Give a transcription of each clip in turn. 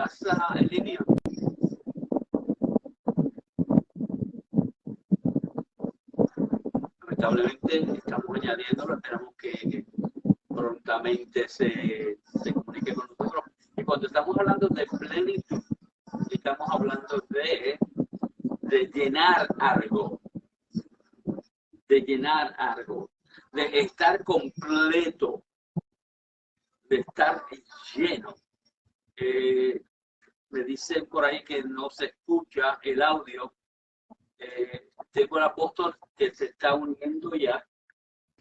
¿Estás en línea? Lamentablemente estamos añadiéndolo, esperamos que prontamente se comunique con nosotros. Y cuando estamos hablando de plenitud, estamos hablando de llenar algo, de estar completo, de estar lleno. Me dicen por ahí que no se escucha el audio. Tengo el apóstol que se está uniendo ya.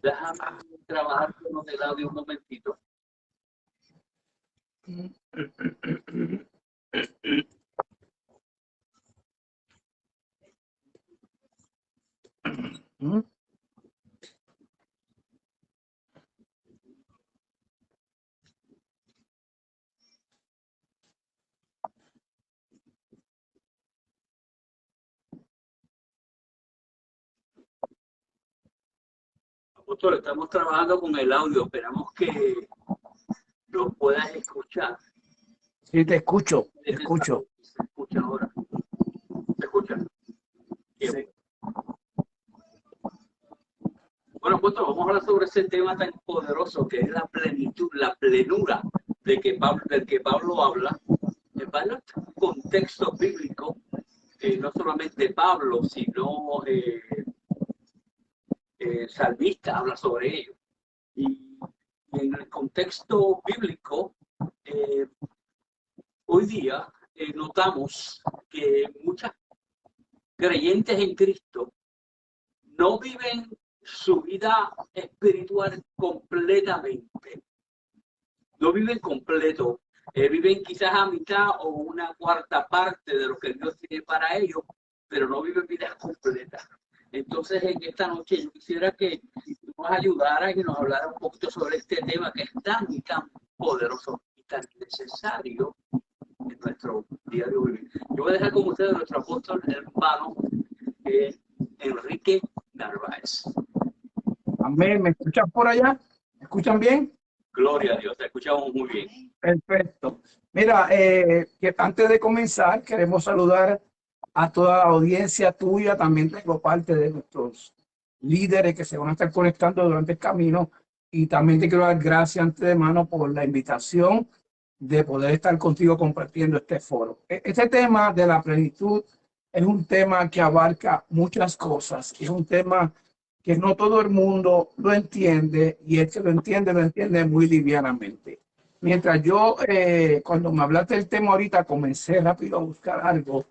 Déjame trabajar con el audio un momentito. Apóstol, estamos trabajando con el audio. Esperamos que lo puedas escuchar. Sí, te escucho, te escucho. Se escucha ahora. ¿Se escucha? Sí. Bueno, pues vamos a hablar sobre ese tema tan poderoso que es la plenitud, la plenura del que Pablo habla. En varios contextos bíblicos, no solamente Pablo, sino salmista habla sobre ello. Y en el contexto bíblico, hoy día notamos que muchas creyentes en Cristo no viven su vida espiritual completamente. No viven completo. Viven quizás a mitad o una cuarta parte de lo que Dios tiene para ellos, pero no viven vidas completas. Entonces, en esta noche yo quisiera que nos ayudara y nos hablara un poquito sobre este tema que es tan y tan poderoso y tan necesario en nuestro diario vivir. Yo voy a dejar con ustedes nuestro apóstol hermano Enrique Narváez. Amén. ¿Me escuchan por allá? ¿Me escuchan bien? Gloria a Dios, te escuchamos muy bien. Perfecto. Mira, que antes de comenzar, queremos saludar a toda la audiencia tuya. También tengo parte de nuestros líderes que se van a estar conectando durante el camino. Y también te quiero dar gracias antemano por la invitación de poder estar contigo compartiendo este foro. Este tema de la plenitud es un tema que abarca muchas cosas. Es un tema que no todo el mundo lo entiende, y el que lo entiende muy livianamente. Mientras yo, cuando me hablaste del tema ahorita, comencé rápido a buscar algo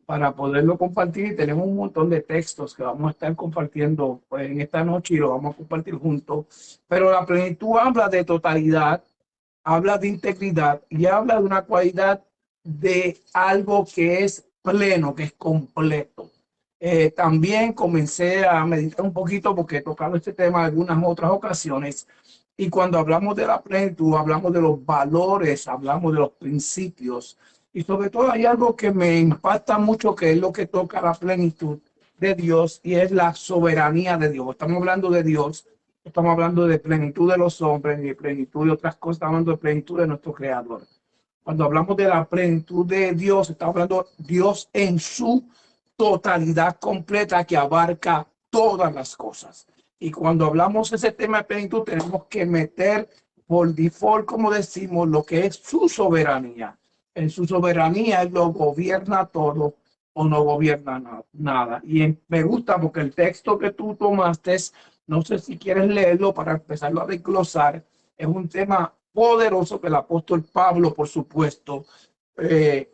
para poderlo compartir, y tenemos un montón de textos que vamos a estar compartiendo pues, en esta noche, y lo vamos a compartir juntos. Pero la plenitud habla de totalidad, habla de integridad y habla de una cualidad de algo que es pleno, que es completo. También comencé a meditar un poquito porque he tocado este tema en algunas otras ocasiones, y cuando hablamos de la plenitud hablamos de los valores, hablamos de los principios, y sobre todo hay algo que me impacta mucho, que es lo que toca la plenitud de Dios, y es la soberanía de Dios. Estamos hablando de Dios, estamos hablando de plenitud de los hombres, de plenitud de otras cosas, estamos hablando de plenitud de nuestro Creador. Cuando hablamos de la plenitud de Dios, estamos hablando de Dios en su totalidad completa, que abarca todas las cosas. Y cuando hablamos de ese tema de plenitud, tenemos que meter por default, como decimos, lo que es su soberanía. En su soberanía Él lo gobierna todo o no gobierna nada. Y me gusta porque el texto que tú tomaste, no sé si quieres leerlo para empezarlo a desglosar, es un tema poderoso que el apóstol Pablo, por supuesto,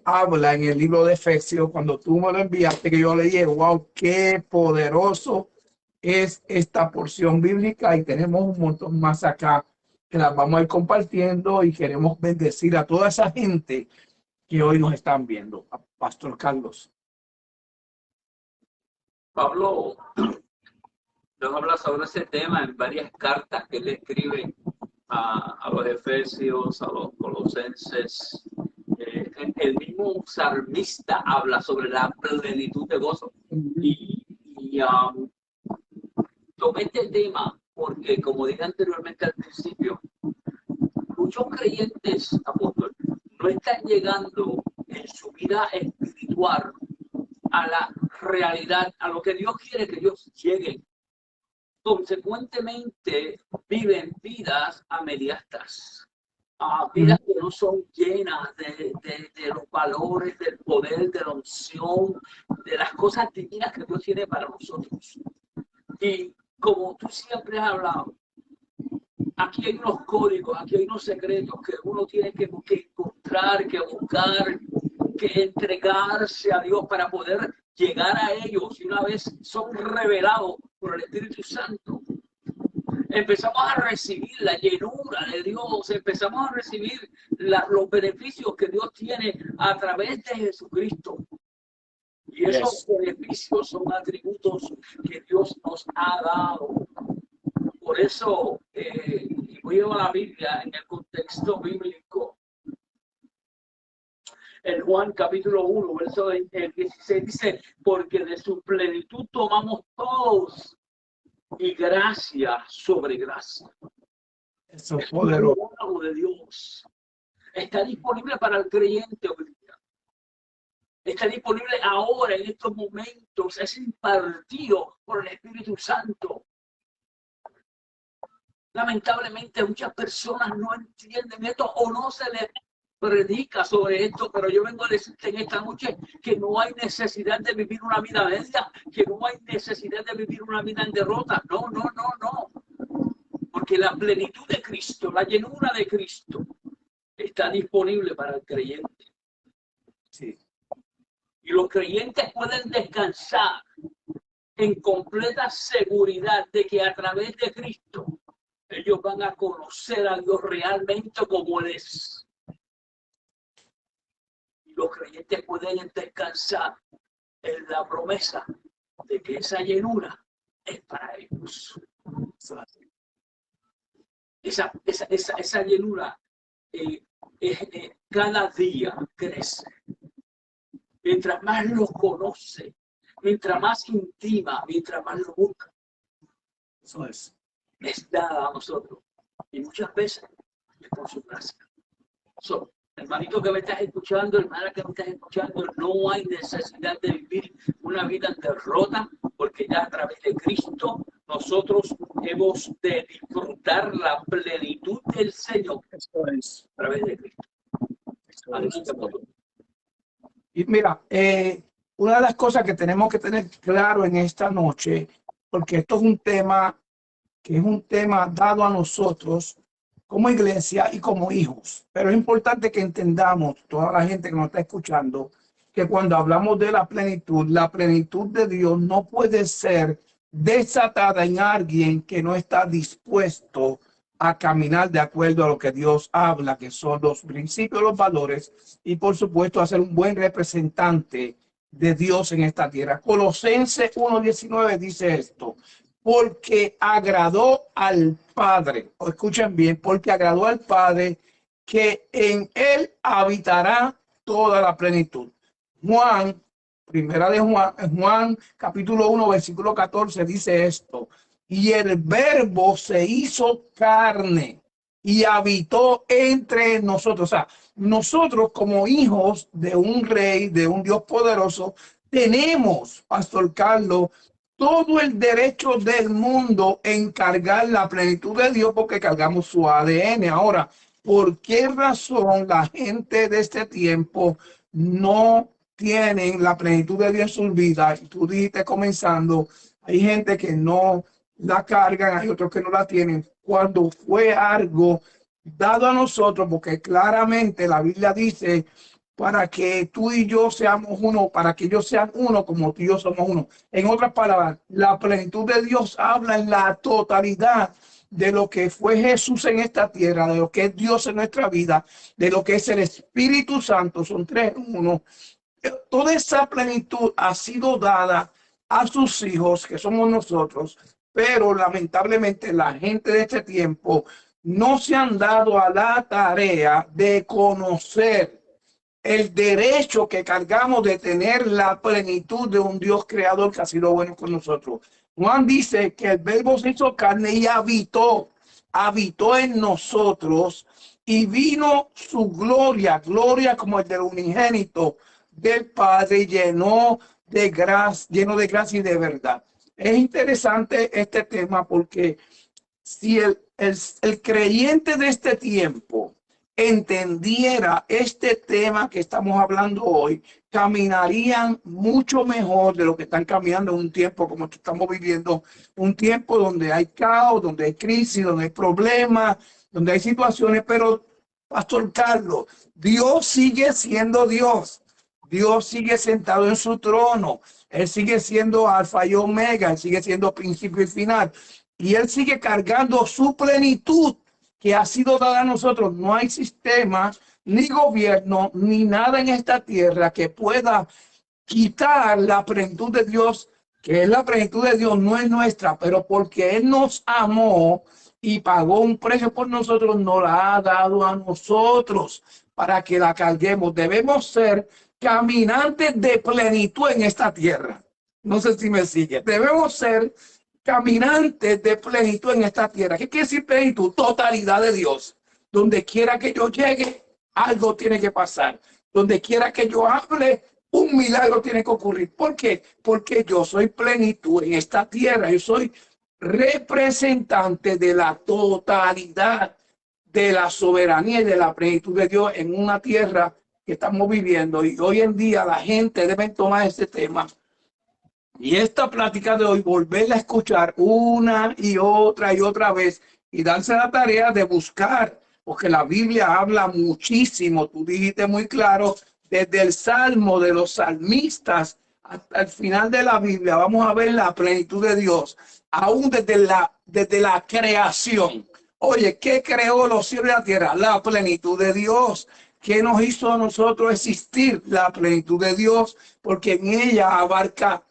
habla en el libro de Efesios. Cuando tú me lo enviaste, que yo leí, wow, qué poderoso es esta porción bíblica, y tenemos un montón más acá que las vamos a ir compartiendo, y queremos bendecir a toda esa gente que hoy nos están viendo. Pastor Carlos. Pablo nos habla sobre ese tema en varias cartas que él escribe a los Efesios, a los Colosenses. El mismo salmista habla sobre la plenitud de gozo. Y tomé este tema porque, como dije anteriormente al principio, muchos creyentes, apóstoles, no están llegando en su vida espiritual a la realidad, a lo que Dios quiere que ellos lleguen. Consecuentemente, viven vidas a mediastas, vidas que no son llenas de los valores, del poder, de la unción, de las cosas divinas que Dios tiene para nosotros. Y como tú siempre has hablado, aquí hay unos códigos, aquí hay unos secretos que uno tiene que encontrar, que buscar, que entregarse a Dios para poder llegar a ellos. Y una vez son revelados por el Espíritu Santo, empezamos a recibir la llenura de Dios, empezamos a recibir los beneficios que Dios tiene a través de Jesucristo. Y esos beneficios son atributos que Dios nos ha dado. Por eso, y voy a la Biblia en el contexto bíblico. En Juan capítulo 1, verso 16 dice, porque de su plenitud tomamos todos y gracia sobre gracia. Eso es poderoso. De Dios está disponible para el creyente hoy día. Está disponible ahora, en estos momentos. Es impartido por el Espíritu Santo. Lamentablemente muchas personas no entienden esto o no se les predica sobre esto, pero yo vengo a decirte en esta noche que no hay necesidad de vivir una vida media, que no hay necesidad de vivir una vida en derrota. No, no, no, no. Porque la plenitud de Cristo, la llenura de Cristo está disponible para el creyente. Sí. Y los creyentes pueden descansar en completa seguridad de que a través de Cristo ellos van a conocer a Dios realmente como Él es. Y los creyentes pueden descansar en la promesa de que esa llenura es para ellos. Esa llenura cada día crece. Mientras más los conoce, mientras más intima, mientras más lo busca. Eso es dada a nosotros. Y muchas veces es por su gracia. Hermanito que me estás escuchando, hermana que me estás escuchando, no hay necesidad de vivir una vida en derrota, porque ya a través de Cristo nosotros hemos de disfrutar la plenitud del Señor. Eso es. A través de Cristo. Y mira, una de las cosas que tenemos que tener claro en esta noche, porque esto es un tema que es un tema dado a nosotros como iglesia y como hijos. Pero es importante que entendamos, toda la gente que nos está escuchando, que cuando hablamos de la plenitud de Dios no puede ser desatada en alguien que no está dispuesto a caminar de acuerdo a lo que Dios habla, que son los principios, los valores, y por supuesto a ser un buen representante de Dios en esta tierra. Colosenses 1:19 dice esto: porque agradó al Padre, o escuchen bien, porque agradó al Padre que en él habitará toda la plenitud. Juan, primera de Juan capítulo 1, versículo 14 dice esto: y el verbo se hizo carne y habitó entre nosotros. O sea, nosotros como hijos de un rey, de un Dios poderoso, tenemos, Pastor Carlos, todo el derecho del mundo en cargar la plenitud de Dios porque cargamos su ADN. Ahora, ¿por qué razón la gente de este tiempo no tienen la plenitud de Dios en su vida? Y tú dijiste comenzando, hay gente que no la cargan, hay otros que no la tienen, cuando fue algo dado a nosotros, porque claramente la Biblia dice, para que tú y yo seamos uno, para que ellos sean uno como tú y yo somos uno. En otras palabras, la plenitud de Dios habla en la totalidad de lo que fue Jesús en esta tierra, de lo que es Dios en nuestra vida, de lo que es el Espíritu Santo, son tres en uno. Toda esa plenitud ha sido dada a sus hijos, que somos nosotros, pero lamentablemente la gente de este tiempo no se han dado a la tarea de conocer el derecho que cargamos de tener la plenitud de un Dios creador que ha sido bueno con nosotros. Juan dice que el verbo se hizo carne y habitó en nosotros, y vino su gloria, gloria como el del unigénito del Padre, lleno de gracia y de verdad. Es interesante este tema porque si el creyente de este tiempo entendiera este tema que estamos hablando hoy, caminarían mucho mejor de lo que están caminando en un tiempo como el que estamos viviendo, un tiempo donde hay caos, donde hay crisis, donde hay problemas, donde hay situaciones. Pero, Pastor Carlos, Dios sigue siendo Dios. Dios sigue sentado en su trono. Él sigue siendo alfa y omega. Él sigue siendo principio y final. Y Él sigue cargando su plenitud que ha sido dada a nosotros. No hay sistema, ni gobierno, ni nada en esta tierra que pueda quitar la plenitud de Dios, que es la plenitud de Dios, no es nuestra, pero porque Él nos amó y pagó un precio por nosotros, nos la ha dado a nosotros para que la carguemos. Debemos ser caminantes de plenitud en esta tierra. No sé si me sigue. Debemos ser caminantes de plenitud en esta tierra. ¿Qué quiere decir plenitud? Totalidad de Dios. Donde quiera que yo llegue, algo tiene que pasar. Donde quiera que yo hable, un milagro tiene que ocurrir. ¿Por qué? Porque yo soy plenitud en esta tierra. Yo soy representante de la totalidad de la soberanía y de la plenitud de Dios en una tierra que estamos viviendo. Y hoy en día la gente debe tomar este tema y esta plática de hoy, volverla a escuchar una y otra vez y darse la tarea de buscar, porque la Biblia habla muchísimo. Tú dijiste muy claro, desde el Salmo de los salmistas hasta el final de la Biblia, vamos a ver la plenitud de Dios, aún desde la creación. Oye, ¿qué creó los cielos y la tierra? La plenitud de Dios. ¿Qué nos hizo a nosotros existir? La plenitud de Dios, porque en ella abarca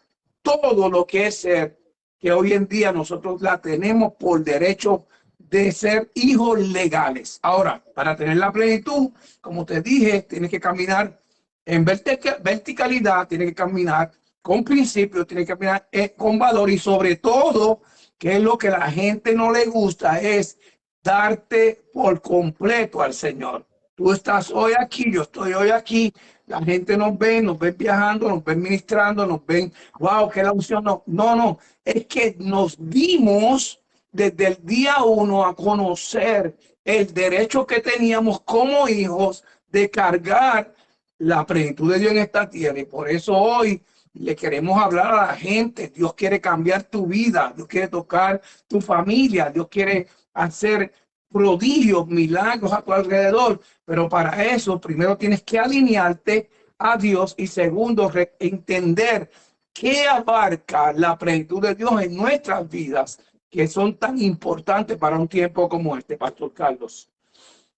todo lo que es ser, que hoy en día nosotros la tenemos por derecho de ser hijos legales. Ahora, para tener la plenitud, como te dije, tienes que caminar en verticalidad, tienes que caminar con principios, tienes que caminar con valor, y sobre todo, que es lo que a la gente no le gusta, es darte por completo al Señor. Tú estás hoy aquí, yo estoy hoy aquí. La gente nos ve viajando, nos ve ministrando, nos ven, wow, que la unción. No, es que nos dimos desde el día uno a conocer el derecho que teníamos como hijos de cargar la plenitud de Dios en esta tierra. Y por eso hoy le queremos hablar a la gente. Dios quiere cambiar tu vida, Dios quiere tocar tu familia, Dios quiere hacer prodigios, milagros a tu alrededor. Pero para eso, primero tienes que alinearte a Dios, y segundo, entender qué abarca la plenitud de Dios en nuestras vidas, que son tan importantes para un tiempo como este, Pastor Carlos.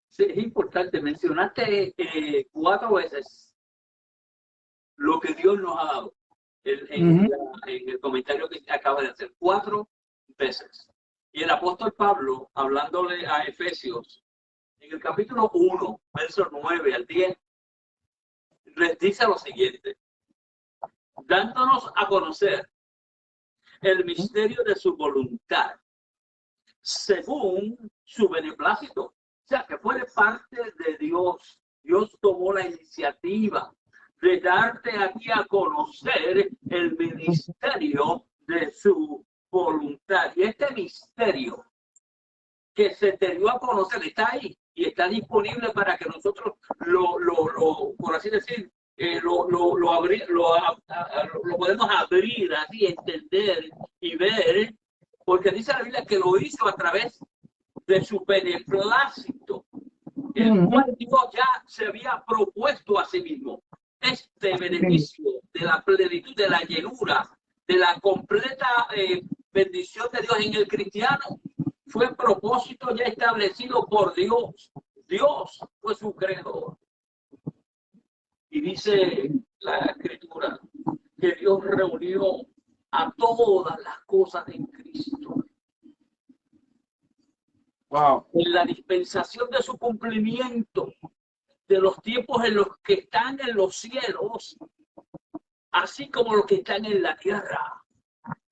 Sí, es importante. Mencionaste 4 veces lo que Dios nos ha dado en el comentario que acaba de hacer. 4 veces. Y el apóstol Pablo, hablándole a Efesios, en el capítulo 1, versos 9 al 10, les dice lo siguiente: dándonos a conocer el misterio de su voluntad, según su beneplácito. O sea, que fue de parte de Dios. Dios tomó la iniciativa de darte aquí a conocer el ministerio de su voluntad. Y este misterio que se te dio a conocer está ahí y está disponible para que nosotros por así decir, lo podemos abrir, así, entender y ver, porque dice la Biblia que lo hizo a través de su beneplácito, el cual Dios ya se había propuesto a sí mismo. Este beneficio de la plenitud, de la llenura, de la completa bendición de Dios en el cristiano, fue propósito ya establecido por Dios. Dios fue su creador. Y dice la Escritura que Dios reunió a todas las cosas en Cristo. Wow. En la dispensación de su cumplimiento, de los tiempos en los que están en los cielos, así como los que están en la tierra.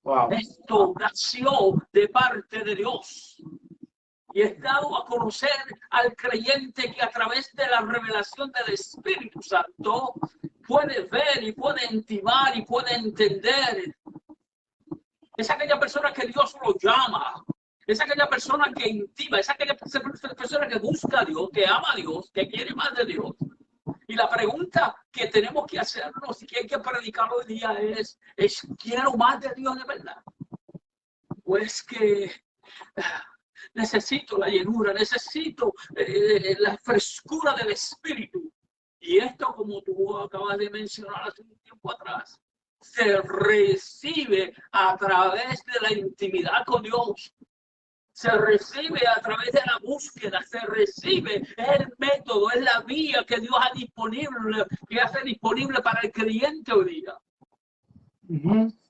Wow. Restauración de parte de Dios. Y es dado a conocer al creyente que a través de la revelación del Espíritu Santo puede ver y puede intimar y puede entender. Es aquella persona que Dios lo llama. Es aquella persona que intima. Es aquella persona que busca a Dios, que ama a Dios, que quiere más de Dios. Y la pregunta que tenemos que hacernos y que hay que predicar hoy día es ¿quiero más de Dios de verdad? Pues que necesito la llenura, necesito la frescura del Espíritu. Y esto, como tú acabas de mencionar hace un tiempo atrás, se recibe a través de la intimidad con Dios. Se recibe a través de la búsqueda, se recibe, es el método, es la vía que Dios ha disponible, que hace disponible para el creyente hoy día.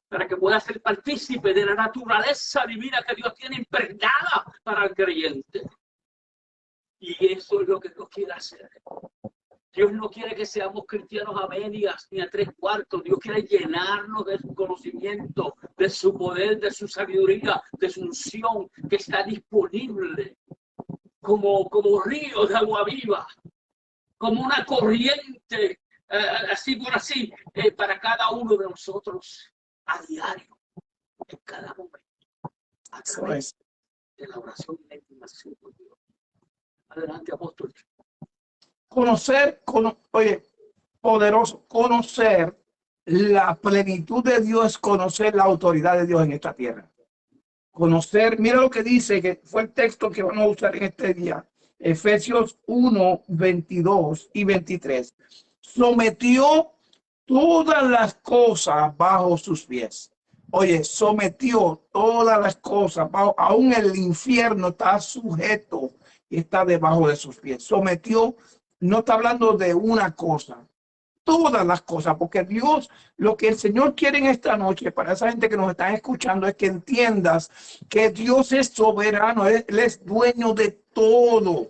Para que pueda ser partícipe de la naturaleza divina que Dios tiene impregnada para el creyente. Y eso es lo que Dios quiere hacer. Dios no quiere que seamos cristianos a medias ni a 3/4. Dios quiere llenarnos de su conocimiento, de su poder, de su sabiduría, de su unción que está disponible como río de agua viva, como una corriente, así por así, para cada uno de nosotros a diario, en cada momento, a través de la oración y la intimación con Dios. Adelante, apóstol. Conocer, oye, poderoso, conocer la plenitud de Dios es conocer la autoridad de Dios en esta tierra. Conocer, mira lo que dice, que fue el texto que vamos a usar en este día. Efesios 1, 22 y 23. Sometió todas las cosas bajo sus pies. Oye, sometió todas las cosas bajo, aún el infierno está sujeto y está debajo de sus pies. Sometió, no está hablando de una cosa, todas las cosas, porque Dios, lo que el Señor quiere en esta noche, para esa gente que nos está escuchando, es que entiendas que Dios es soberano, Él es dueño de todo,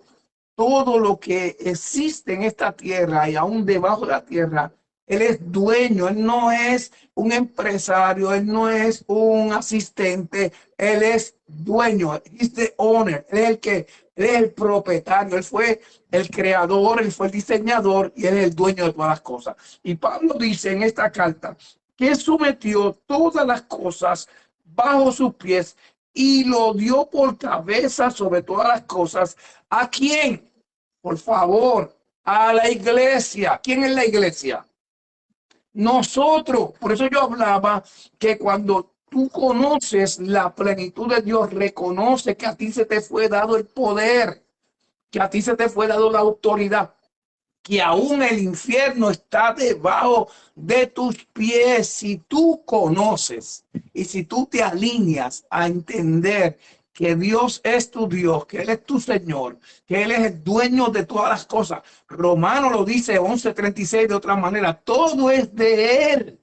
todo lo que existe en esta tierra y aún debajo de la tierra. Él es dueño, Él no es un empresario, Él no es un asistente, Él es dueño, He's the owner, Él es el propietario, Él fue el creador, Él fue el diseñador y Él es el dueño de todas las cosas. Y Pablo dice en esta carta que sometió todas las cosas bajo sus pies y lo dio por cabeza sobre todas las cosas. ¿A quién? Por favor, a la iglesia. ¿Quién es la iglesia? Nosotros. Por eso yo hablaba que cuando tú conoces la plenitud de Dios, reconoce que a ti se te fue dado el poder, que a ti se te fue dado la autoridad, que aún el infierno está debajo de tus pies. Si tú conoces y si tú te alineas a entender que Dios es tu Dios, que Él es tu Señor, que Él es el dueño de todas las cosas. Romano lo dice 11:36 de otra manera, todo es de Él,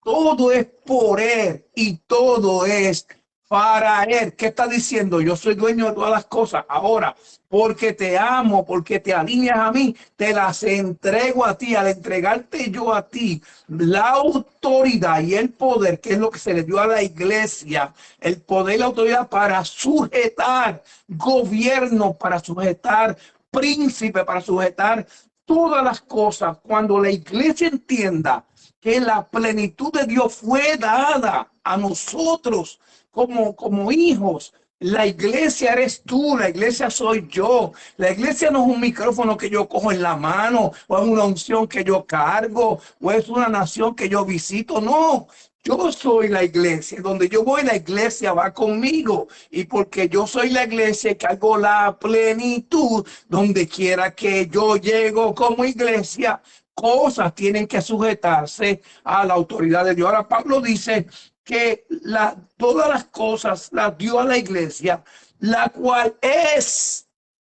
todo es por Él y todo es para Él. ¿Qué está diciendo? Yo soy dueño de todas las cosas. Ahora, porque te amo, porque te alineas a mí, te las entrego a ti. Al entregarte yo a ti la autoridad y el poder, que es lo que se le dio a la iglesia, el poder y la autoridad para sujetar gobierno, para sujetar príncipe, para sujetar todas las cosas. Cuando la iglesia entienda que la plenitud de Dios fue dada a nosotros como hijos, la iglesia eres tú, la iglesia soy yo. La iglesia no es un micrófono que yo cojo en la mano, o es una unción que yo cargo, o es una nación que yo visito. No, yo soy la iglesia. Donde yo voy, la iglesia va conmigo. Y porque yo soy la iglesia, cargo la plenitud. Donde quiera que yo llego como iglesia, cosas tienen que sujetarse a la autoridad de Dios. Ahora Pablo dice que todas las cosas las dio a la iglesia, la cual es,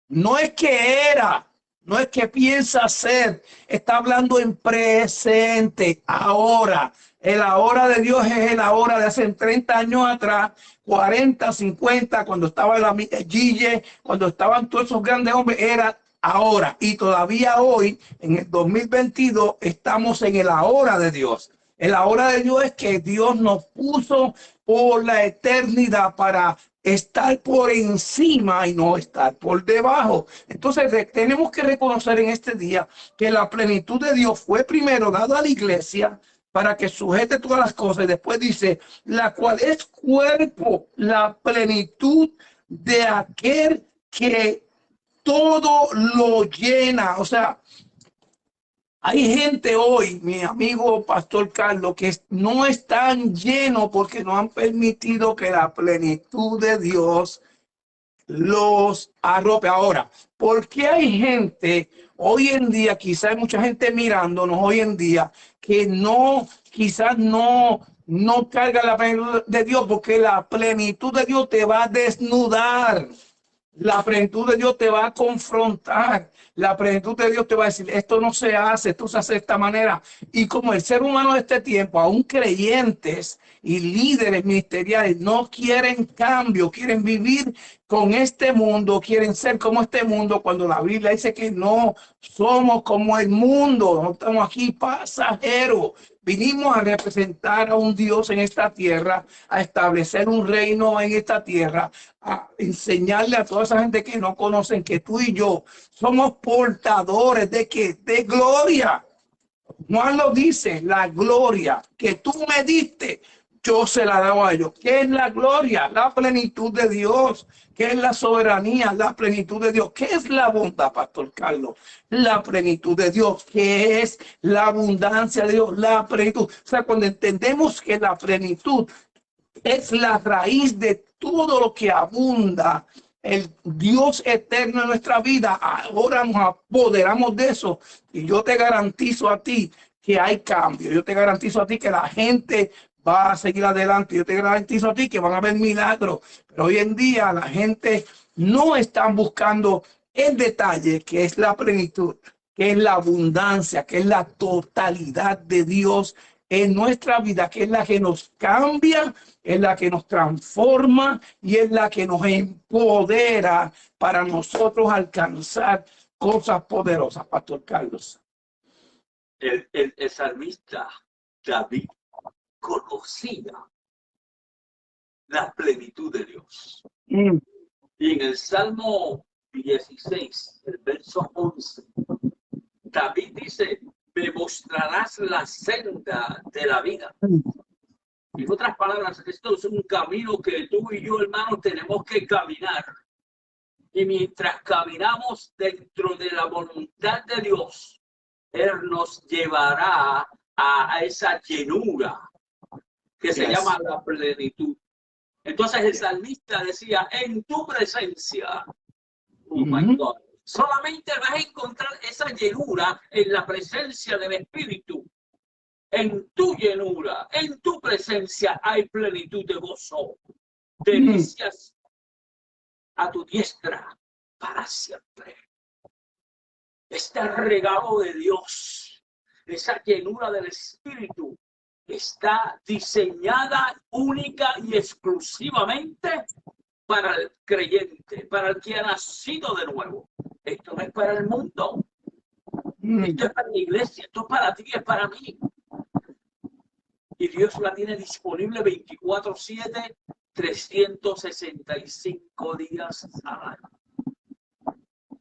no es que era, no es que piensa ser, está hablando en presente, ahora. El ahora de Dios es el ahora de hace 30 años atrás, 40, 50, cuando estaba la Gille, cuando estaban todos esos grandes hombres, era ahora. Y todavía hoy, en el 2022, estamos en el ahora de Dios. El ahora de Dios es que Dios nos puso por la eternidad para estar por encima y no estar por debajo. Entonces tenemos que reconocer en este día que la plenitud de Dios fue primero dada a la iglesia para que sujete todas las cosas, y después dice, la cual es cuerpo, la plenitud de aquel que todo lo llena. O sea, hay gente hoy, mi amigo Pastor Carlos, que no están llenos porque no han permitido que la plenitud de Dios los arrope. Ahora, ¿por qué hay gente hoy en día, quizás hay mucha gente mirándonos hoy en día, que no, quizás no carga la plenitud de Dios? Porque la plenitud de Dios te va a desnudar. La plenitud de Dios te va a confrontar. La plenitud de Dios te va a decir, esto no se hace, esto se hace de esta manera. Y como el ser humano de este tiempo, aún creyentes y líderes ministeriales, no quieren cambio, quieren vivir con este mundo, quieren ser como este mundo, cuando la Biblia dice que no somos como el mundo, no estamos aquí pasajeros. Vinimos a representar a un Dios en esta tierra, a establecer un reino en esta tierra, a enseñarle a toda esa gente que no conocen que tú y yo somos portadores de que de gloria. Juan lo dice, la gloria que tú me diste, yo se la daba a ellos. ¿Qué es la gloria? La plenitud de Dios. ¿Qué es la soberanía? La plenitud de Dios. ¿Qué es la bondad, Pastor Carlos? La plenitud de Dios. ¿Qué es la abundancia de Dios? La plenitud. O sea, cuando entendemos que la plenitud es la raíz de todo lo que abunda, el Dios eterno en nuestra vida, ahora nos apoderamos de eso. Y yo te garantizo a ti que hay cambio. Yo te garantizo a ti que la gente va a seguir adelante. Yo te garantizo a ti que van a haber milagros. Pero hoy en día la gente no está buscando el detalle, que es la plenitud, que es la abundancia, que es la totalidad de Dios en nuestra vida, que es la que nos cambia, es la que nos transforma y es la que nos empodera para nosotros alcanzar cosas poderosas, Pastor Carlos. El salmista David conocía la plenitud de Dios. Y en el Salmo 16, el verso 11, David dice, me mostrarás la senda de la vida. En otras palabras, esto es un camino que tú y yo, hermanos, tenemos que caminar. Y mientras caminamos dentro de la voluntad de Dios, Él nos llevará a esa llenura que se llama la plenitud. Entonces el salmista decía, en tu presencia, oh my God, solamente vas a encontrar esa llenura en la presencia del Espíritu. En tu llenura, en tu presencia hay plenitud de gozo, delicias a tu diestra para siempre. Este regalo de Dios, esa llenura del Espíritu, está diseñada única y exclusivamente para el creyente, para el que ha nacido de nuevo. Esto no es para el mundo. Esto es para la iglesia, esto es para ti, es para mí. Y Dios la tiene disponible 24/7, 365 días al año.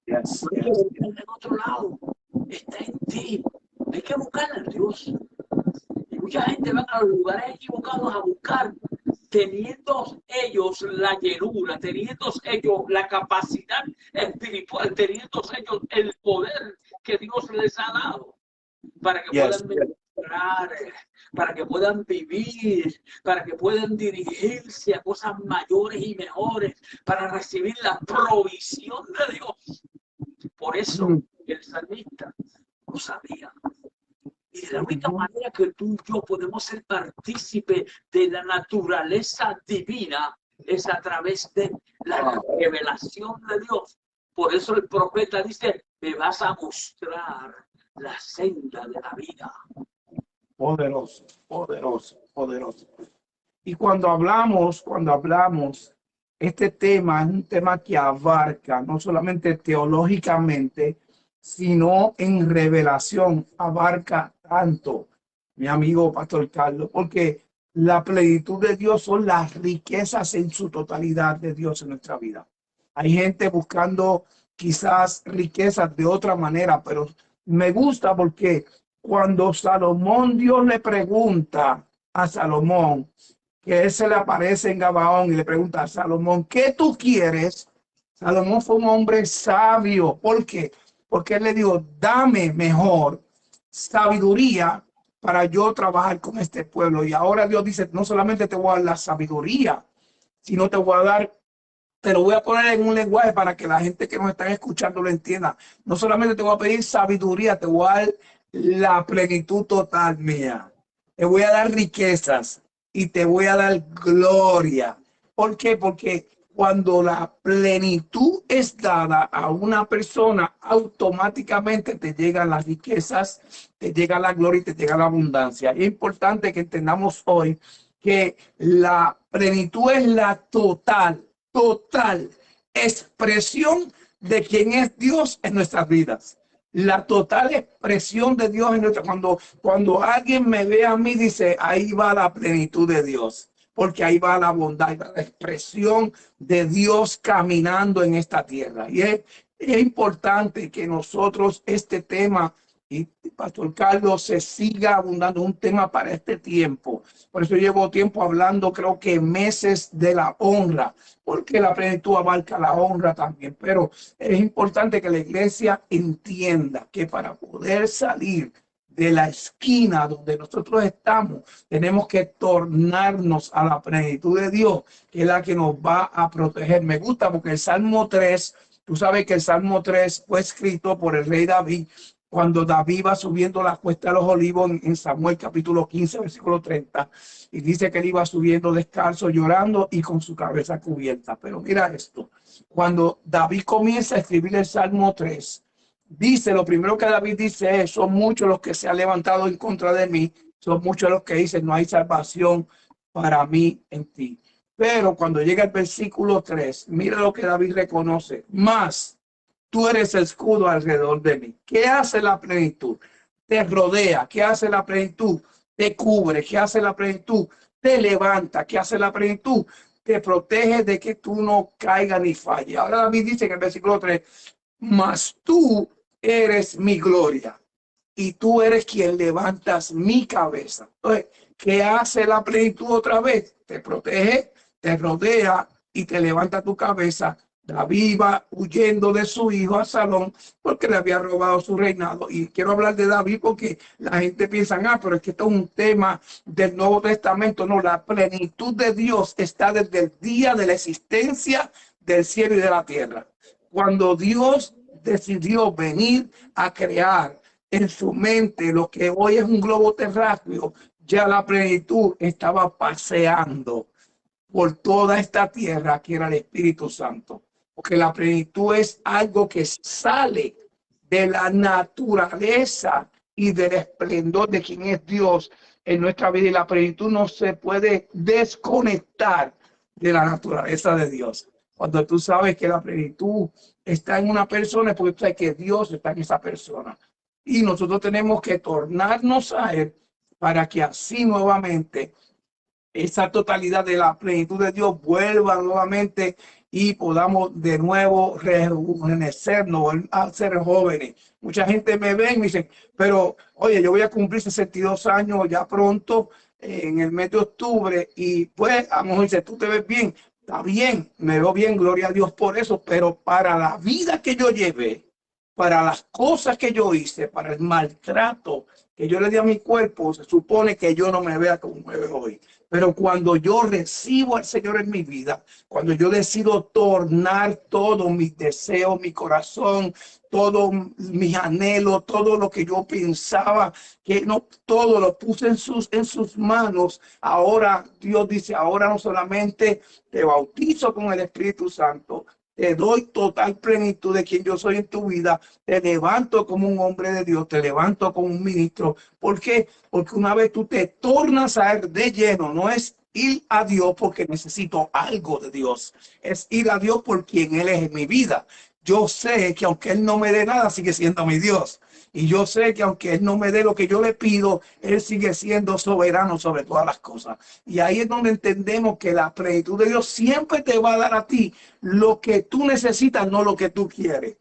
En otro lado, está en ti. Hay que buscarla en Dios. Y mucha gente va a los lugares equivocados a buscar, teniendo ellos la llenura, teniendo ellos la capacidad espiritual, teniendo ellos el poder que Dios les ha dado para que puedan ministrar, para que puedan vivir, para que puedan dirigirse a cosas mayores y mejores, para recibir la provisión de Dios. Por eso el salmista lo sabía. Y la única manera que tú y yo podemos ser partícipe de la naturaleza divina es a través de la revelación de Dios. Por eso el profeta dice, me vas a mostrar la senda de la vida. Poderoso, poderoso, poderoso. Y cuando hablamos, este tema es un tema que abarca no solamente teológicamente, sino en revelación, abarca tanto, mi amigo Pastor Carlos, porque La plenitud de Dios son las riquezas en su totalidad de Dios en nuestra vida. Hay gente buscando quizás riquezas de otra manera, pero me gusta porque cuando Salomón, Dios le pregunta a Salomón, que él se le aparece en Gabaón y le pregunta a Salomón, ¿qué tú quieres? Salomón fue un hombre sabio. ¿Por qué? Porque él le dijo, dame mejor sabiduría para yo trabajar con este pueblo. Y ahora Dios dice, no solamente te voy a dar la sabiduría, sino te voy a dar, te lo voy a poner en un lenguaje para que la gente que nos está escuchando lo entienda. No solamente te voy a pedir sabiduría, te voy a dar la plenitud total mía. Te voy a dar riquezas y te voy a dar gloria. ¿Por qué? Porque cuando la plenitud es dada a una persona, automáticamente te llegan las riquezas, te llega la gloria y te llega la abundancia. Es importante que entendamos hoy que la plenitud es la total expresión de quién es Dios en nuestras vidas. La total expresión de Dios en nuestra, cuando alguien me ve a mí, dice, ahí va la plenitud de Dios, porque ahí va la bondad, la expresión de Dios caminando en esta tierra. Y es importante que nosotros este tema, y Pastor Carlos, se siga abundando, un tema para este tiempo. Por eso llevo tiempo hablando, creo que meses, de la honra, porque la plenitud abarca la honra también. Pero es importante que la iglesia entienda que para poder salir de la esquina donde nosotros estamos, tenemos que tornarnos a la plenitud de Dios, que es la que nos va a proteger. Me gusta porque el Salmo 3, tú sabes que el Salmo 3 fue escrito por el rey David, cuando David va subiendo la cuesta de los olivos en Samuel capítulo 15, versículo 30, y dice que él iba subiendo descalzo, llorando y con su cabeza cubierta. Pero mira esto, cuando David comienza a escribir el Salmo 3, dice, lo primero que David dice es, son muchos los que se han levantado en contra de mí, son muchos los que dicen, no hay salvación para mí en ti. Pero cuando llega el versículo 3, mira lo que David reconoce, más tú eres el escudo alrededor de mí. ¿Qué hace la plenitud? Te rodea. ¿Qué hace la plenitud? Te cubre. ¿Qué hace la plenitud? Te levanta. ¿Qué hace la plenitud? Te protege de que tú no caigas ni falles. Ahora David dice en el versículo 3, mas tú eres mi gloria y tú eres quien levantas mi cabeza. Entonces, ¿qué hace la plenitud otra vez? Te protege, te rodea y te levanta tu cabeza. David iba huyendo de su hijo Absalón porque le había robado su reinado. Y quiero hablar de David porque la gente piensa, pero es que esto es un tema del Nuevo Testamento. No, la plenitud de Dios está desde el día de la existencia del cielo y de la tierra. Cuando Dios decidió venir a crear en su mente lo que hoy es un globo terráqueo, ya la plenitud estaba paseando por toda esta tierra, que era el Espíritu Santo. Porque la plenitud es algo que sale de la naturaleza y del esplendor de quien es Dios en nuestra vida. Y la plenitud no se puede desconectar de la naturaleza de Dios. Cuando tú sabes que la plenitud está en una persona, es porque tú sabes que Dios está en esa persona. Y nosotros tenemos que tornarnos a Él para que así nuevamente esa totalidad de la plenitud de Dios vuelva nuevamente y podamos de nuevo rejuvenecernos, a ser jóvenes. Mucha gente me ve y me dice, pero oye, yo voy a cumplir 62 años ya pronto, en el mes de octubre, y pues a lo mejor dice, tú te ves bien, está bien, me veo bien, gloria a Dios por eso, pero para la vida que yo llevé, para las cosas que yo hice, para el maltrato que yo le di a mi cuerpo, se supone que yo no me vea como me veo hoy. Pero cuando yo recibo al Señor en mi vida, cuando yo decido tornar todo mis deseos, mi corazón, todo mis anhelos, todo lo que yo pensaba, que no todo lo puse en sus manos, ahora Dios dice, ahora no solamente te bautizo con el Espíritu Santo, te doy total plenitud de quien yo soy en tu vida, te levanto como un hombre de Dios, te levanto como un ministro. ¿Por qué? Porque una vez tú te tornas a Él de lleno, no es ir a Dios porque necesito algo de Dios, es ir a Dios por quien Él es en mi vida. yo sé que aunque Él no me dé nada, sigue siendo mi Dios. Y yo sé que aunque Él no me dé lo que yo le pido, Él sigue siendo soberano sobre todas las cosas. Y ahí es donde entendemos que la plenitud de Dios siempre te va a dar a ti lo que tú necesitas, no lo que tú quieres.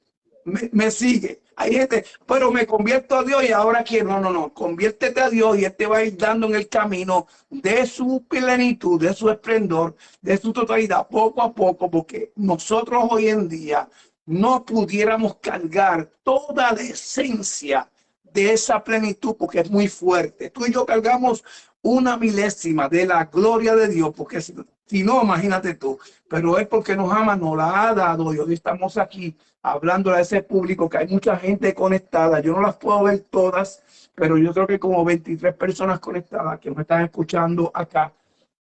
Me sigue. Hay gente, pero me convierto a Dios y ahora quiero. No, no, no. Conviértete a Dios y Él te va a ir dando en el camino de su plenitud, de su esplendor, de su totalidad, poco a poco, porque nosotros hoy en día no pudiéramos cargar toda la esencia de esa plenitud porque es muy fuerte. Tú y yo cargamos una milésima de la gloria de Dios, porque si no, imagínate tú, pero es porque nos ama, nos la ha dado. Y hoy estamos aquí hablando a ese público, que hay mucha gente conectada. Yo no las puedo ver todas, pero yo creo que como 23 personas conectadas que me están escuchando acá.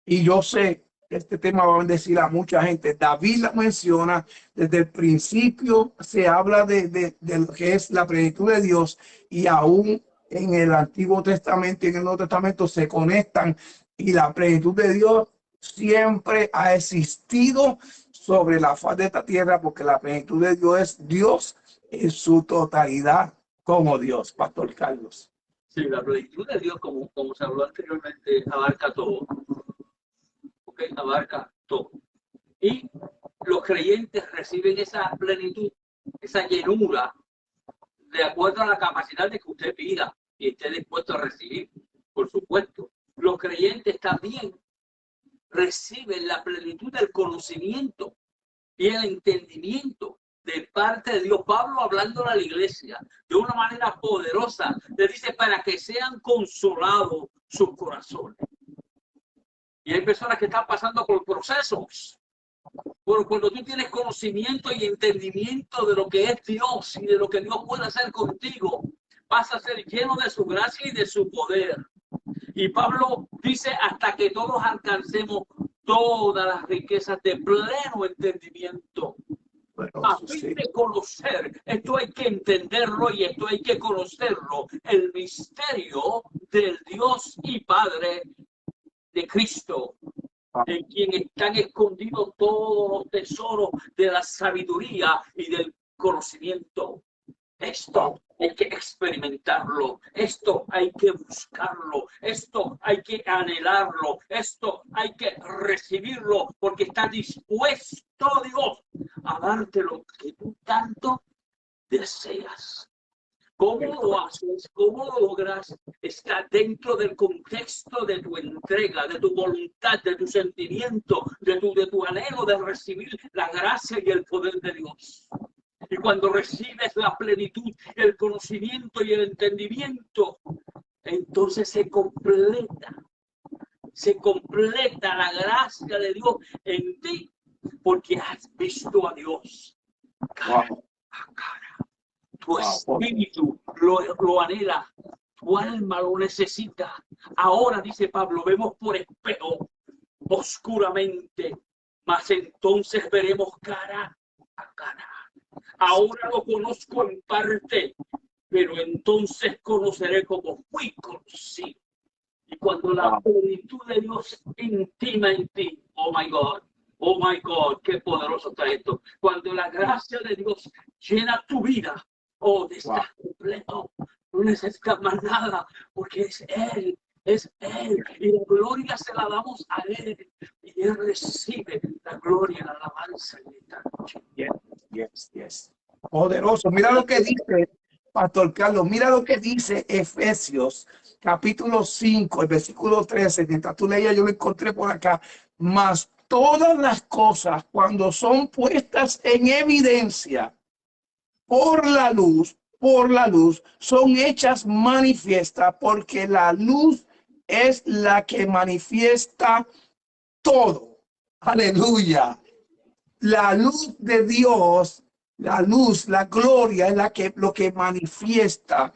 Y yo sé que este tema va a bendecir a mucha gente. David la menciona desde el principio, se habla de lo que es la plenitud de Dios, y aún en el Antiguo Testamento y en el Nuevo Testamento se conectan, y la plenitud de Dios siempre ha existido sobre la faz de esta tierra, porque la plenitud de Dios es Dios en su totalidad como Dios. Pastor Carlos. Sí, la plenitud de Dios, como se habló anteriormente, abarca todo. ¿Ok? Abarca todo. Y los creyentes reciben esa plenitud, esa llenura, de acuerdo a la capacidad de que usted pida y esté dispuesto a recibir. Por supuesto, los creyentes también reciben la plenitud del conocimiento y el entendimiento de parte de Dios. Pablo, hablando a la iglesia de una manera poderosa, le dice para que sean consolados sus corazones. Y hay personas que están pasando por procesos. Pero cuando tú tienes conocimiento y entendimiento de lo que es Dios y de lo que Dios puede hacer contigo, vas a ser lleno de su gracia y de su poder. Y Pablo dice, hasta que todos alcancemos todas las riquezas de pleno entendimiento. A fin de conocer, esto hay que entenderlo y esto hay que conocerlo, el misterio del Dios y Padre de Cristo, en quien están escondidos todos los tesoros de la sabiduría y del conocimiento. Esto hay que experimentarlo, esto hay que buscarlo, esto hay que anhelarlo, esto hay que recibirlo, porque está dispuesto Dios a darte lo que tú tanto deseas. ¿Cómo lo haces? ¿Cómo lo logras? Está dentro del contexto de tu entrega, de tu voluntad, de tu sentimiento, de tu anhelo de recibir la gracia y el poder de Dios. Y cuando recibes la plenitud, el conocimiento y el entendimiento, entonces se completa la gracia de Dios en ti, porque has visto a Dios cara a cara. Tu espíritu lo anhela, tu alma lo necesita. Ahora, dice Pablo, vemos por espejo, oscuramente, mas entonces veremos cara a cara. Ahora lo conozco en parte, pero entonces conoceré como fui conocido. Y cuando la plenitud de Dios intima en ti, oh my God, qué poderoso está esto. Cuando la gracia de Dios llena tu vida, oh, estás completo, no necesitas más nada, porque es Él, y la gloria se la damos a Él, y Él recibe la gloria, la alabanza en esta noche. Yes. Poderoso. Mira lo que dice, Pastor Carlos, mira lo que dice Efesios, capítulo 5, el versículo 13, mientras tú leías, yo lo encontré por acá. Mas todas las cosas, cuando son puestas en evidencia por la luz, son hechas manifiestas, porque la luz es la que manifiesta todo. Aleluya. La luz de Dios, la luz, la gloria es lo que manifiesta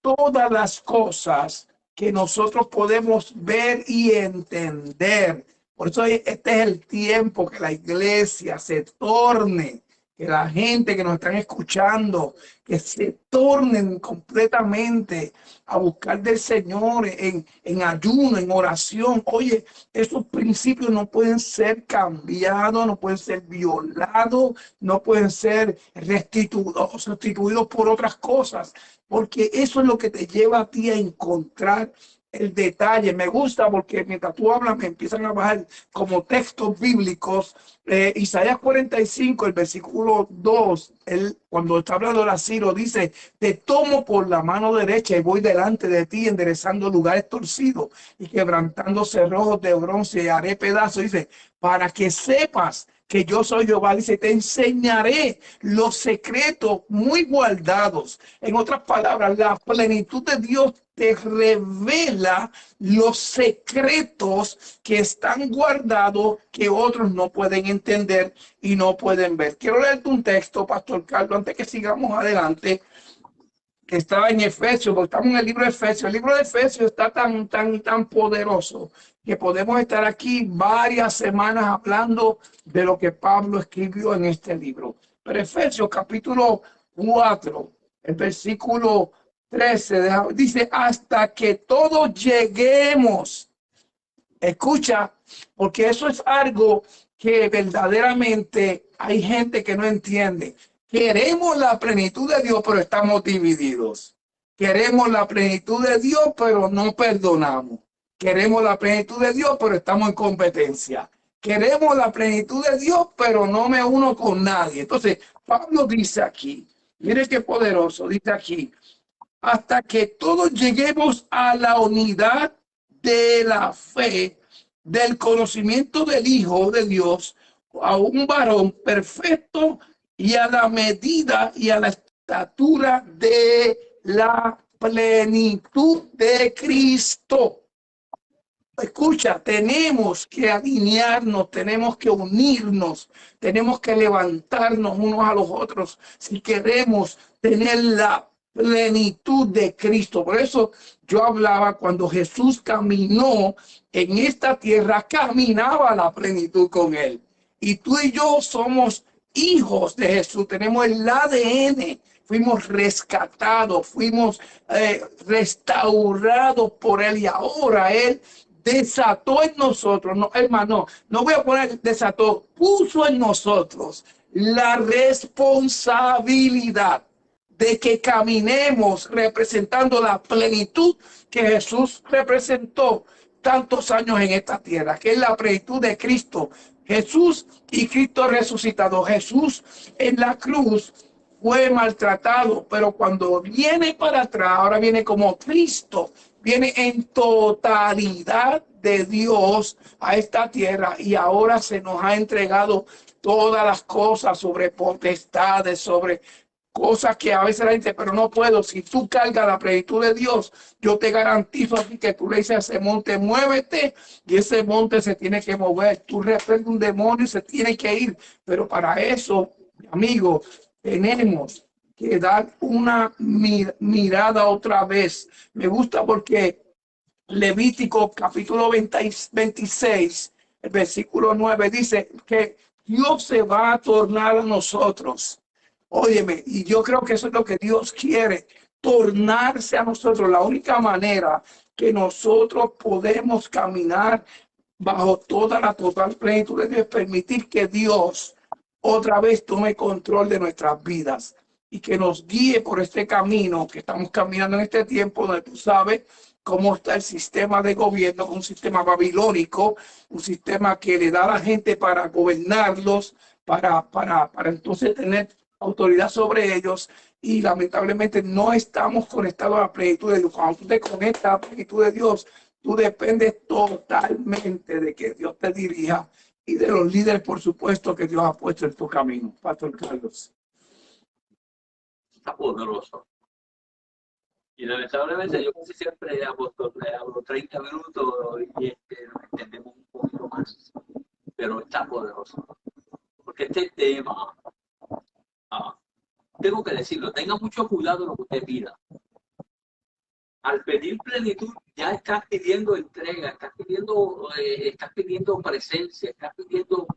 todas las cosas que nosotros podemos ver y entender. Por eso este es el tiempo que la iglesia se torne que la gente que nos están escuchando, que se tornen completamente a buscar del Señor en ayuno, en oración. Oye, esos principios no pueden ser cambiados, no pueden ser violados, no pueden ser sustituidos por otras cosas, porque eso es lo que te lleva a ti a encontrar el detalle. Me gusta porque mientras tú hablas me empiezan a bajar como textos bíblicos. Isaías 45, el versículo 2, él, cuando está hablando de Ciro, dice: te tomo por la mano derecha y voy delante de ti, enderezando lugares torcidos y quebrantando cerrojos de bronce, y haré pedazos. Dice, para que sepas que yo soy Jehová. Dice, te enseñaré los secretos muy guardados. En otras palabras, la plenitud de Dios te revela los secretos que están guardados, que otros no pueden entender y no pueden ver. Quiero leerte un texto, Pastor Carlos, antes que sigamos adelante, que estaba en Efesios, porque estamos en el libro de Efesios. El libro de Efesios está tan poderoso que podemos estar aquí varias semanas hablando de lo que Pablo escribió en este libro. Pero Efesios capítulo 4, el versículo 13, dice: hasta que todos lleguemos. Escucha, porque eso es algo que verdaderamente hay gente que no entiende. Queremos la plenitud de Dios, pero estamos divididos. Queremos la plenitud de Dios, pero no perdonamos. Queremos la plenitud de Dios, pero estamos en competencia. Queremos la plenitud de Dios, pero no me uno con nadie. Entonces, Pablo dice aquí, mire qué poderoso, dice aquí: hasta que todos lleguemos a la unidad de la fe, del conocimiento del Hijo de Dios, a un varón perfecto y a la medida y a la estatura de la plenitud de Cristo. Escucha, tenemos que alinearnos, tenemos que unirnos, tenemos que levantarnos unos a los otros si queremos tener la plenitud de Cristo. Por eso yo hablaba, cuando Jesús caminó en esta tierra, caminaba la plenitud con él. Y tú y yo somos hijos de Jesús, tenemos el ADN, fuimos rescatados, fuimos restaurados por él, y ahora él desató en nosotros, no, hermano, no voy a poner desató, puso en nosotros la responsabilidad de que caminemos representando la plenitud que Jesús representó tantos años en esta tierra, que es la plenitud de Cristo. Jesús y Cristo resucitado. Jesús en la cruz fue maltratado, pero cuando viene para atrás, ahora viene como Cristo, viene en totalidad de Dios a esta tierra, y ahora se nos ha entregado todas las cosas, sobre potestades, sobre cosas que a veces la gente, pero no puedo. Si tú cargas la plenitud de Dios, yo te garantizo así que tú le dices a ese monte, muévete, y ese monte se tiene que mover. Tú reprendes un demonio y se tiene que ir. Pero para eso, amigo, tenemos que dar una mirada otra vez. Me gusta porque Levítico capítulo 26, el versículo 9 dice que Dios se va a tornar a nosotros. Óyeme, y yo creo que eso es lo que Dios quiere, tornarse a nosotros. La única manera que nosotros podemos caminar bajo toda la total plenitud de Dios es permitir que Dios otra vez tome control de nuestras vidas y que nos guíe por este camino que estamos caminando en este tiempo, donde tú sabes cómo está el sistema de gobierno, un sistema babilónico, un sistema que le da a la gente para gobernarlos, para entonces tener autoridad sobre ellos, y lamentablemente no estamos conectados a la plenitud de Dios. Cuando tú te conectas a la plenitud de Dios, tú dependes totalmente de que Dios te dirija y de los líderes, por supuesto, que Dios ha puesto en tu camino. Pastor Carlos. Está poderoso. Y lamentablemente yo casi siempre hablo 30 minutos y nos entendemos un poquito más. Pero está poderoso. Porque este tema, tengo que decirlo, tenga mucho cuidado lo que usted pida. Al pedir plenitud, ya estás pidiendo entrega, estás pidiendo presencia, estás pidiendo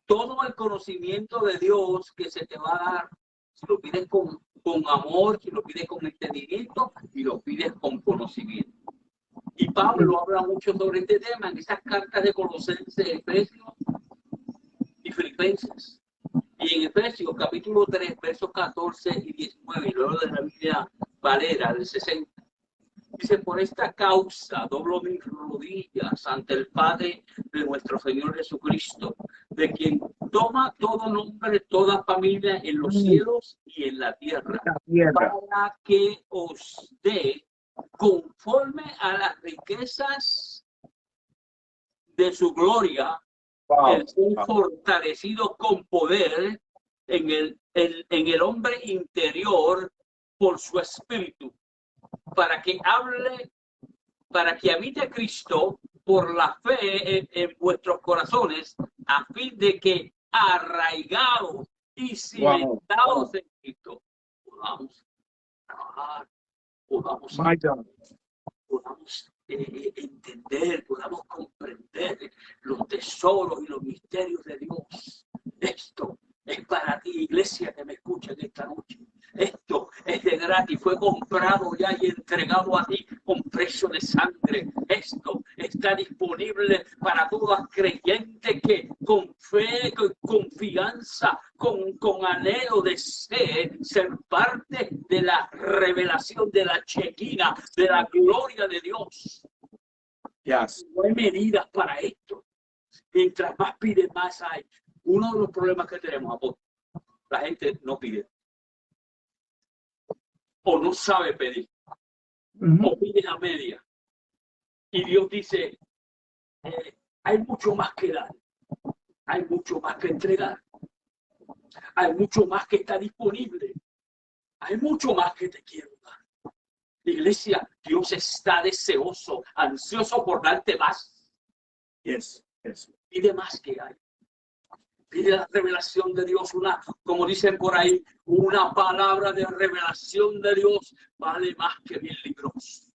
todo el conocimiento de Dios que se te va a dar, si lo pides con amor, si lo pides con entendimiento y lo pides con conocimiento. Y Pablo habla mucho sobre este tema en esas cartas de Colosenses, Efesios y Filipenses. Y en Efesios capítulo 3, versos 14 y 19, y luego de la Biblia Valera del 60, dice: por esta causa doblo mis rodillas ante el Padre de nuestro Señor Jesucristo, de quien toma todo nombre, toda familia en los cielos y en la tierra, para que os dé, conforme a las riquezas de su gloria, el ser fortalecido con poder en el hombre interior por su espíritu, para que habite Cristo por la fe en vuestros corazones, a fin de que arraigados y cimentados en Cristo podamos trabajar, podamos entender, podamos comprender los tesoros y los misterios de Dios. Esto es para ti, iglesia, que me escucha en esta noche. Esto es de gratis, fue comprado ya y entregado a ti con precio de sangre. Esto está disponible para todas creyentes que con fe, con confianza, con anhelo desee ser parte de la revelación, de la chequina, de la gloria de Dios. Yes. No hay medidas para esto. Mientras más pide, más hay. Uno de los problemas que tenemos, la gente no pide. O no sabe pedir. O pide a media. Y Dios dice, hay mucho más que dar. Hay mucho más que entregar. Hay mucho más que está disponible. Hay mucho más que te quiero dar. Iglesia, Dios está deseoso, ansioso por darte más. Yes. Pide más que hay. Pide la revelación de Dios, como dicen por ahí, una palabra de revelación de Dios vale más que 1000 libros.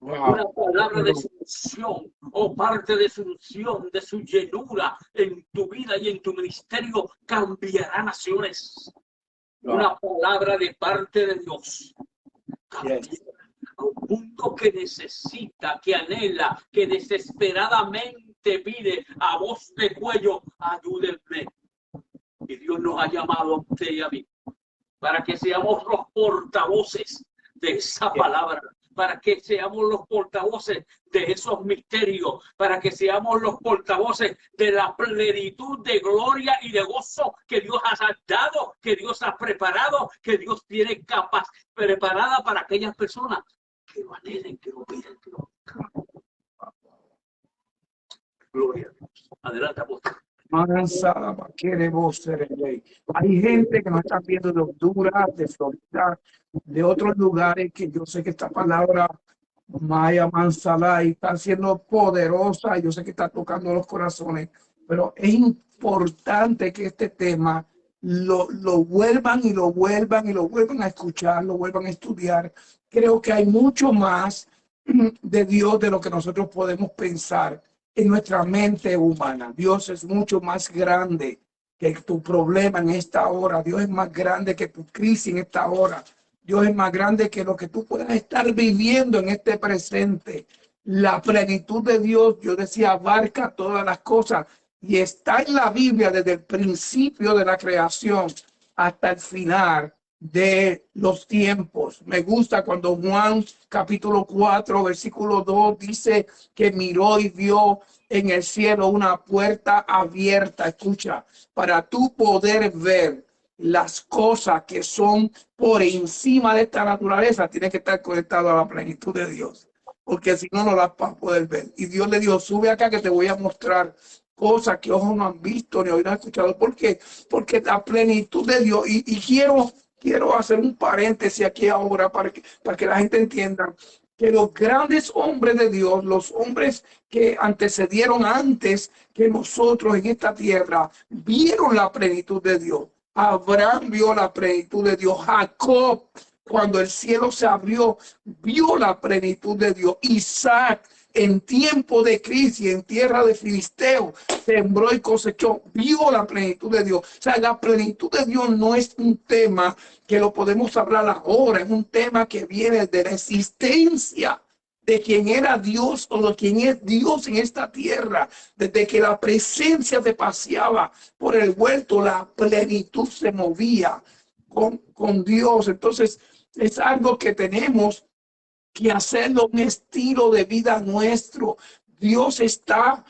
Wow. Una palabra de su unción o parte de su unción, de su llenura en tu vida y en tu ministerio cambiará naciones. Wow. Una palabra de parte de Dios cambiará a un punto que necesita, que anhela, que desesperadamente pide a voz de cuello: ayúdenme. Y Dios nos ha llamado a usted y a mí para que seamos los portavoces de esa palabra, para que seamos los portavoces de esos misterios, para que seamos los portavoces de la plenitud de gloria y de gozo que Dios ha dado, que Dios ha preparado, que Dios tiene preparada para aquellas personas que lo anhelen, que lo piden, que lo buscan. Gloria a Dios. Adelante, apóstol. Queremos ser el rey. Hay gente que nos está viendo de Honduras, de Florida, de otros lugares, que yo sé que esta palabra Maya Mansalá está siendo poderosa. Yo sé que está tocando los corazones, pero es importante que este tema lo vuelvan y lo vuelvan y lo vuelvan a escuchar, lo vuelvan a estudiar. Creo que hay mucho más de Dios de lo que nosotros podemos pensar en nuestra mente humana. Dios es mucho más grande que tu problema en esta hora. Dios es más grande que tu crisis en esta hora. Dios es más grande que lo que tú puedas estar viviendo en este presente. La plenitud de Dios, yo decía, abarca todas las cosas y está en la Biblia desde el principio de la creación hasta el final de los tiempos. Me gusta cuando Juan capítulo 4 versículo 2 dice que miró y vio en el cielo una puerta abierta, escucha, para tú poder ver las cosas que son por encima de esta naturaleza. Tienes que estar conectado a la plenitud de Dios, porque si no, no las vas a poder ver. Y Dios le dijo: sube acá que te voy a mostrar cosas que ojos no han visto ni oídos han escuchado. ¿Por qué? Porque la plenitud de Dios, y quiero hacer un paréntesis aquí ahora para que la gente entienda que los grandes hombres de Dios, los hombres que antecedieron antes que nosotros en esta tierra, vieron la plenitud de Dios. Abraham vio la plenitud de Dios. Jacob cuando el cielo se abrió, vio la plenitud de Dios. Isaac, en tiempo de crisis, en tierra de filisteo, sembró y cosechó, vio la plenitud de Dios. O sea, la plenitud de Dios no es un tema que lo podemos hablar ahora, es un tema que viene de la existencia de quien era Dios o de quien es Dios en esta tierra. Desde que la presencia se paseaba por el huerto, la plenitud se movía con Dios. Entonces, es algo que tenemos que hacerlo un estilo de vida nuestro. Dios está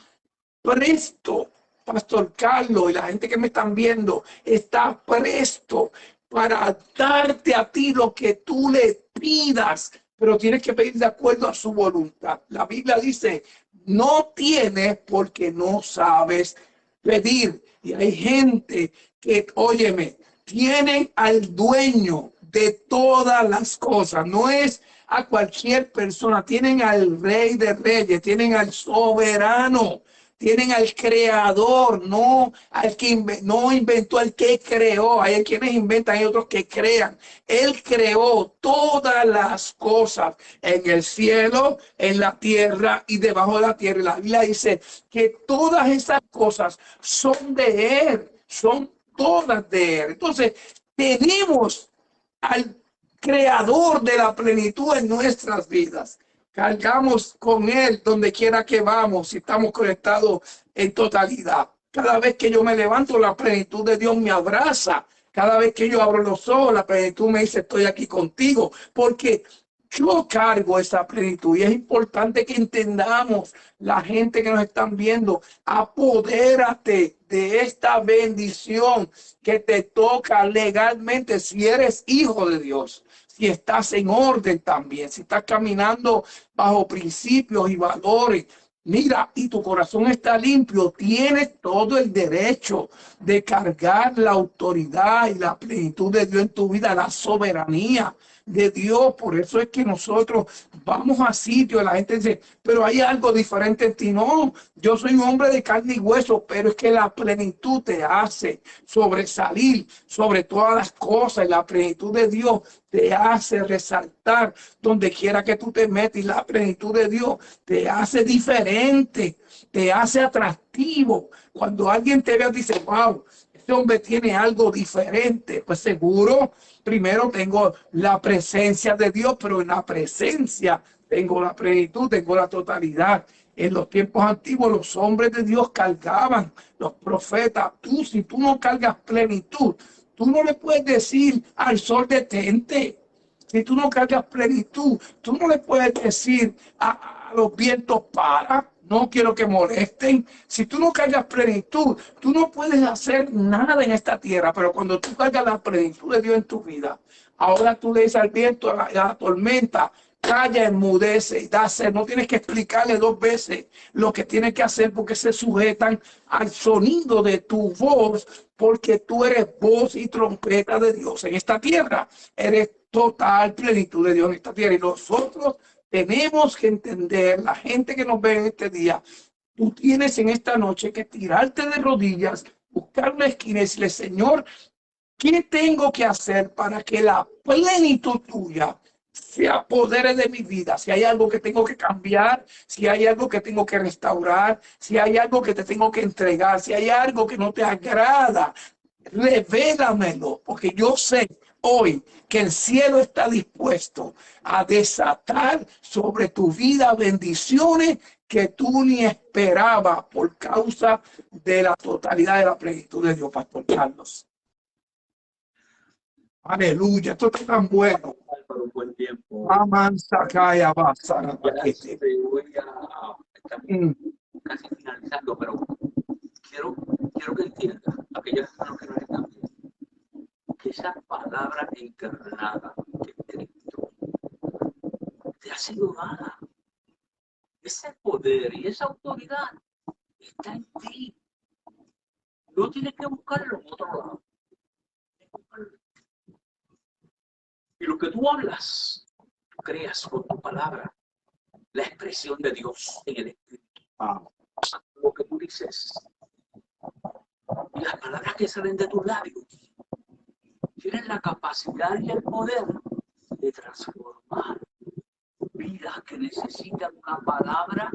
presto, Pastor Carlos y la gente que me están viendo, está presto para darte a ti lo que tú le pidas, pero tienes que pedir de acuerdo a su voluntad. La Biblia dice, no tienes porque no sabes pedir. Y hay gente que, óyeme, tienen al dueño de todas las cosas. No es a cualquier persona, tienen al Rey de Reyes, tienen al soberano, tienen al creador, no al que no inventó, al que creó. Hay quienes inventan, hay otros que crean. Él creó todas las cosas en el cielo, en la tierra y debajo de la tierra. Y la Biblia dice que todas esas cosas son de Él, son todas de Él. Entonces, tenemos al creador de la plenitud en nuestras vidas. Cargamos con Él donde quiera que vamos, si estamos conectados en totalidad. Cada vez que yo me levanto, la plenitud de Dios me abraza. Cada vez que yo abro los ojos, la plenitud me dice, estoy aquí contigo. Porque yo cargo esa plenitud y es importante que entendamos, la gente que nos están viendo, apodérate de esta bendición que te toca legalmente si eres hijo de Dios. Si estás en orden también, si estás caminando bajo principios y valores, mira, y tu corazón está limpio, tienes todo el derecho de cargar la autoridad y la plenitud de Dios en tu vida, la soberanía de Dios. Por eso es que nosotros vamos a sitios, la gente dice, pero hay algo diferente en ti. No, yo soy un hombre de carne y hueso, pero es que la plenitud te hace sobresalir sobre todas las cosas, y la plenitud de Dios te hace resaltar donde quiera que tú te metas, y la plenitud de Dios te hace diferente, te hace atractivo. Cuando alguien te ve, dice, wow, este hombre tiene algo diferente. Pues seguro, primero tengo la presencia de Dios, pero en la presencia tengo la plenitud, tengo la totalidad. En los tiempos antiguos los hombres de Dios cargaban, los profetas. Tú, si tú no cargas plenitud, tú no le puedes decir al sol detente. Si tú no cargas plenitud, tú no le puedes decir a los vientos para. No quiero que molesten. Si tú no cargas plenitud, tú no puedes hacer nada en esta tierra. Pero cuando tú cargas la plenitud de Dios en tu vida, ahora tú le dices al viento, a la tormenta, calla, enmudece y dase. No tienes que explicarle dos veces lo que tiene que hacer, porque se sujetan al sonido de tu voz, porque tú eres voz y trompeta de Dios en esta tierra. Eres total plenitud de Dios en esta tierra. Y nosotros tenemos que entender, la gente que nos ve en este día, tú tienes en esta noche que tirarte de rodillas, buscar una esquina y decirle, Señor, ¿qué tengo que hacer para que la plenitud tuya se apodere de mi vida? Si hay algo que tengo que cambiar, si hay algo que tengo que restaurar, si hay algo que te tengo que entregar, si hay algo que no te agrada, revélamelo, porque yo sé hoy que el cielo está dispuesto a desatar sobre tu vida bendiciones que tú ni esperabas por causa de la totalidad de la plenitud de Dios, Pastor Carlos. Aleluya, esto está tan bueno. Por un buen tiempo. Casi finalizando, pero quiero que entiendas, aquellos hermanos que nos están viendo, que esa palabra encarnada de Cristo te ha sido dada. Ese poder y esa autoridad está en ti. No tienes que buscarlo en otro lado. Y lo que tú hablas, tú creas con tu palabra la expresión de Dios en el Espíritu. Lo que tú dices y las palabras que salen de tus labios tienen la capacidad y el poder puede transformar vidas que necesitan una palabra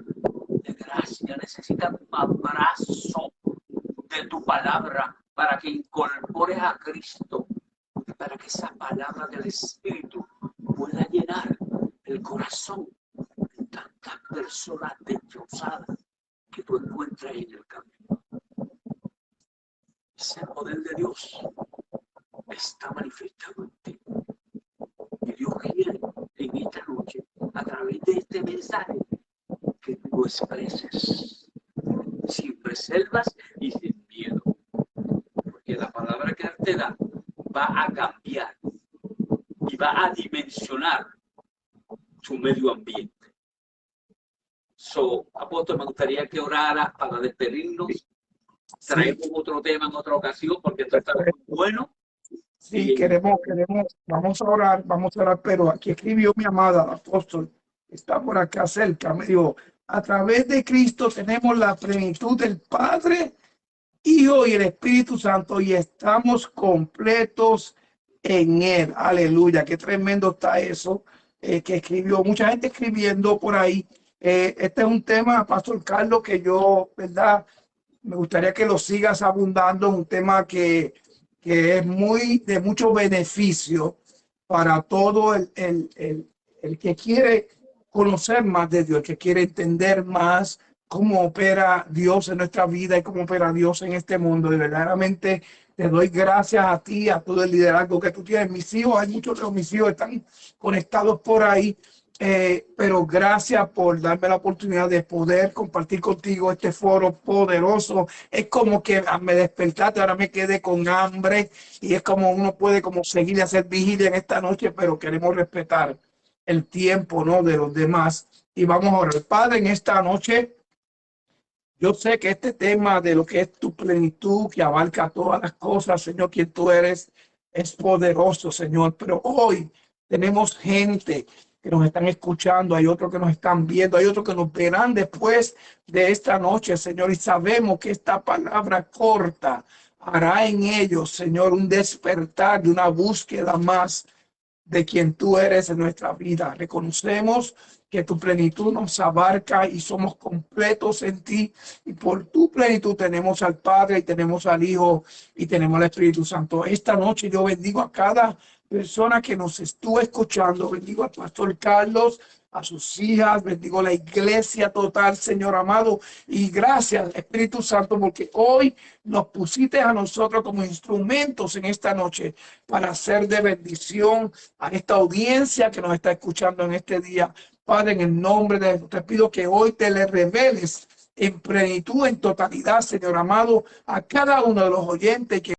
de gracia, necesitan un abrazo de tu palabra para que incorpores a Cristo, para que esa palabra del Espíritu pueda llenar el corazón de tantas personas destrozadas que tú encuentras en el camino. Ese poder de Dios está manifestado en ti. Y Dios quiere en esta noche, a través de este mensaje, que tú lo expreses sin reservas y sin miedo. Porque la palabra que Él te da va a cambiar y va a dimensionar su medio ambiente. Apóstol, me gustaría que oraras para despedirnos. Traemos otro tema en otra ocasión porque esto está muy bueno. Sí, queremos, vamos a orar, pero aquí escribió mi amada, la apóstol, está por acá cerca, me dijo, a través de Cristo tenemos la plenitud del Padre, Hijo y el Espíritu Santo y estamos completos en Él. Aleluya, qué tremendo está eso que escribió, mucha gente escribiendo por ahí. Este es un tema, Pastor Carlos, que yo, ¿verdad? Me gustaría que lo sigas abundando, un tema que es muy de mucho beneficio para todo el que quiere conocer más de Dios, que quiere entender más cómo opera Dios en nuestra vida y cómo opera Dios en este mundo. Y verdaderamente te doy gracias a ti, a todo el liderazgo que tú tienes. Mis hijos, hay muchos de mis hijos están conectados por ahí. Pero gracias por darme la oportunidad de poder compartir contigo este foro poderoso. Es como que me despertaste, ahora me quedé con hambre y es como uno puede como seguir a hacer vigilia en esta noche, pero queremos respetar el tiempo, ¿no?, de los demás. Y vamos a orar. Padre, en esta noche, yo sé que este tema de lo que es tu plenitud, que abarca todas las cosas, Señor, quien tú eres, es poderoso, Señor. Pero hoy tenemos gente que nos están escuchando, hay otros que nos están viendo, hay otros que nos verán después de esta noche, Señor, y sabemos que esta palabra corta hará en ellos, Señor, un despertar de una búsqueda más de quien tú eres en nuestra vida. Reconocemos que tu plenitud nos abarca y somos completos en ti, y por tu plenitud tenemos al Padre y tenemos al Hijo y tenemos al Espíritu Santo. Esta noche yo bendigo a cada persona que nos estuvo escuchando, bendigo al Pastor Carlos, a sus hijas, bendigo la iglesia total, Señor amado, y gracias, Espíritu Santo, porque hoy nos pusiste a nosotros como instrumentos en esta noche para ser de bendición a esta audiencia que nos está escuchando en este día. Padre, en el nombre de Jesús, te pido que hoy te le reveles en plenitud, en totalidad, Señor amado, a cada uno de los oyentes que